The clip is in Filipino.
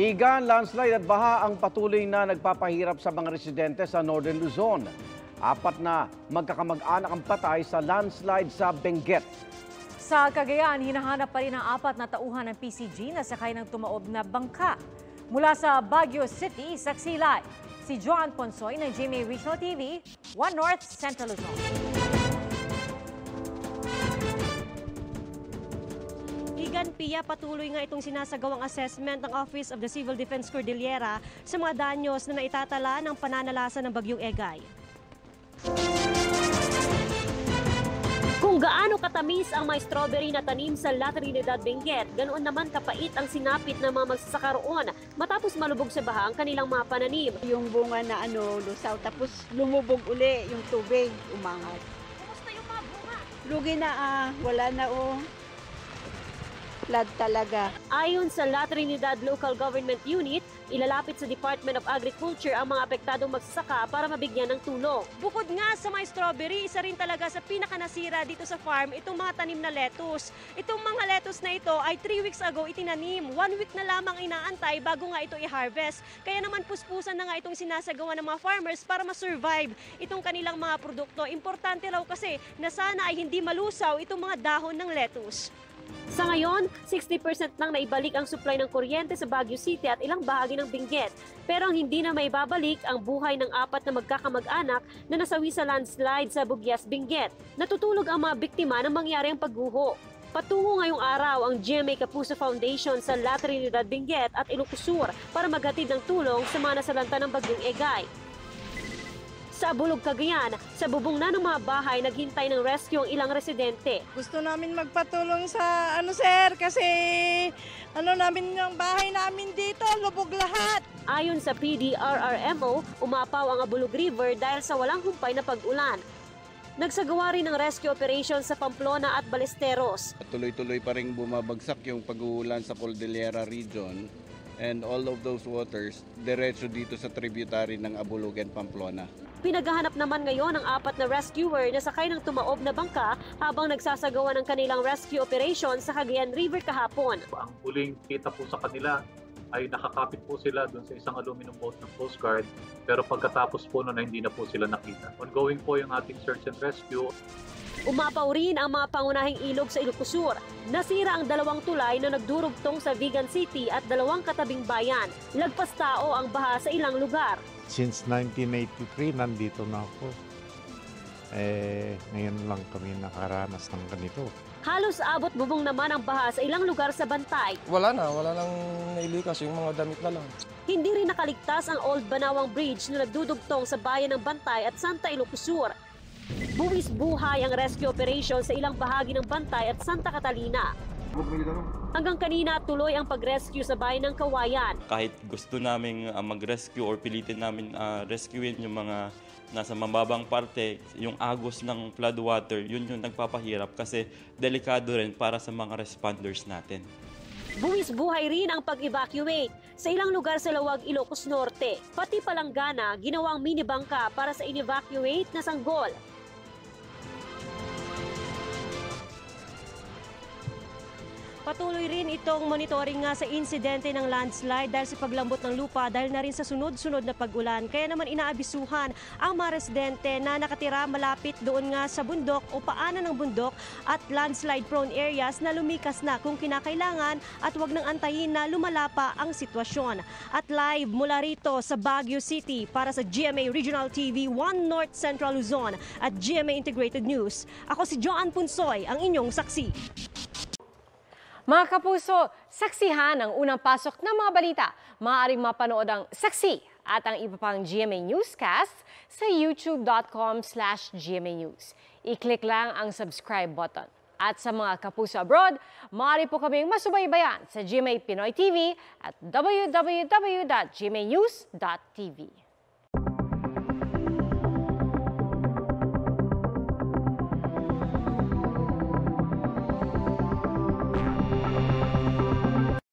Igan, landslide at baha ang patuloy na nagpapahirap sa mga residente sa Northern Luzon. 4 na magkakamag-anak ang patay sa landslide sa Benguet. Sa Cagayan, hinahanap pa rin ang 4 na tauhan ng PCG na sakay ng tumaob na bangka. Mula sa Baguio City, saksi live si Joan Ponsoy ng GMA Regional TV, 1 North Central Luzon. Igan, Pia, patuloy nga itong sinasagawang assessment ng Office of the Civil Defense Cordillera sa mga danyos na naitatala ng pananalasa ng Bagyong Egay. Kung gaano katamis ang may strawberry na tanim sa La Trinidad, Benguet, ganoon naman kapait ang sinapit ng mga magsasaka roon matapos malubog sa baha ang kanilang mga pananim. Yung bunga na lusaw, tapos lumubog uli yung tubig, umangat. Kumusta yung mga bunga? Lugi na wala na flood talaga. Ayon sa La Trinidad Local Government Unit, ilalapit sa Department of Agriculture ang mga apektadong magsasaka para mabigyan ng tulong. Bukod nga sa may strawberry, isa rin talaga sa pinakanasira dito sa farm itong mga tanim na lettuce. Itong mga lettuce na ito ay 3 weeks ago itinanim. 1 week na lamang inaantay bago nga ito i-harvest. Kaya naman puspusan na nga itong sinasagawa ng mga farmers para ma-survive itong kanilang mga produkto. Importante raw kasi na sana ay hindi malusaw itong mga dahon ng lettuce. Sa ngayon, 60% nang naibalik ang supply ng kuryente sa Baguio City at ilang bahagi ng Benguet. Pero ang hindi na maibabalik ang buhay ng 4 na magkakamag-anak na nasawi sa landslide sa Bugyas, Benguet. Natutulog ang mga biktima ng mangyaring pagguho. Patungo ngayong araw ang GMA Kapuso Foundation sa La Trinidad, Benguet at Ilocos Sur para maghatid ng tulong sa mga nasalanta ng Bagyong Egay. Sa Bulog, Cagayan, sa bubong na ng mga bahay, naghintay ng rescue ang ilang residente. Gusto namin magpatulong sa sir, kasi namin yung bahay namin dito, lubog lahat. Ayon sa PDRRMO, umapaw ang Abulog River dahil sa walang humpay na pag-ulan. Nagsagawa rin ng rescue operation sa Pamplona at Balesteros. Tuloy-tuloy pa rin bumabagsak yung pag-uulan sa Cordillera region, and all of those waters diretso dito sa tributary ng Abulog and Pamplona. Pinaghahanap naman ngayon ang 4 na rescuer na sakay ng tumaob na bangka habang nagsasagawa ng kanilang rescue operation sa Cagayan River kahapon. Ang huling kita po sa kanila ay nakakapit po sila doon sa isang aluminum boat ng Coast Guard, pero pagkatapos po noon ay hindi na po sila nakita. Ongoing po yung ating search and rescue. Umapaw rin ang mga pangunahing ilog sa Ilocos Sur. Nasira ang 2 tulay na nagdurugtong sa Vigan City at 2 katabing bayan. Lagpas tao ang baha sa ilang lugar. Since 1983, nandito na ako. Ngayon lang kami nakaranas ng ganito. Halos abot bubong naman ang baha sa ilang lugar sa Bantay. Wala nang nailikas, yung mga damit na lang. Hindi rin nakaligtas ang Old Banawang Bridge na nagdudugtong sa bayan ng Bantay at Santa Ilocos Sur. Buwis buhay ang rescue operation sa ilang bahagi ng Bantay at Santa Catalina. Hanggang kanina tuloy ang pag-rescue sa bayan ng Kawayan. Kahit gusto namin mag-rescue or pilitin namin rescuein yung mga nasa mababang parte, yung agos ng floodwater, yun yung nagpapahirap kasi delikado rin para sa mga responders natin. Buwis buhay rin ang pag-evacuate sa ilang lugar sa Lawag, Ilocos Norte. Pati Palanggana, ginawang mini-bangka para sa in-evacuate na sanggol. Patuloy rin itong monitoring nga sa insidente ng landslide dahil sa paglambot ng lupa dahil na rin sa sunod-sunod na pag-ulan. Kaya naman inaabisuhan ang mga residente na nakatira malapit doon nga sa bundok o paanan ng bundok at landslide prone areas na lumikas na kung kinakailangan at huwag nang antayin na lumala pa ang sitwasyon. At live mula rito sa Baguio City para sa GMA Regional TV 1 North Central Luzon at GMA Integrated News. Ako si Joan Ponsoy, ang inyong saksi. Mga kapuso, saksihan ang unang pasok ng mga balita. Maaaring mapanood ang Saksi at ang iba pang GMA Newscast sa youtube.com/GMA News. I-click lang ang subscribe button. At sa mga kapuso abroad, maaari po kaming masubaybayan sa GMA Pinoy TV at www.gmanews.tv.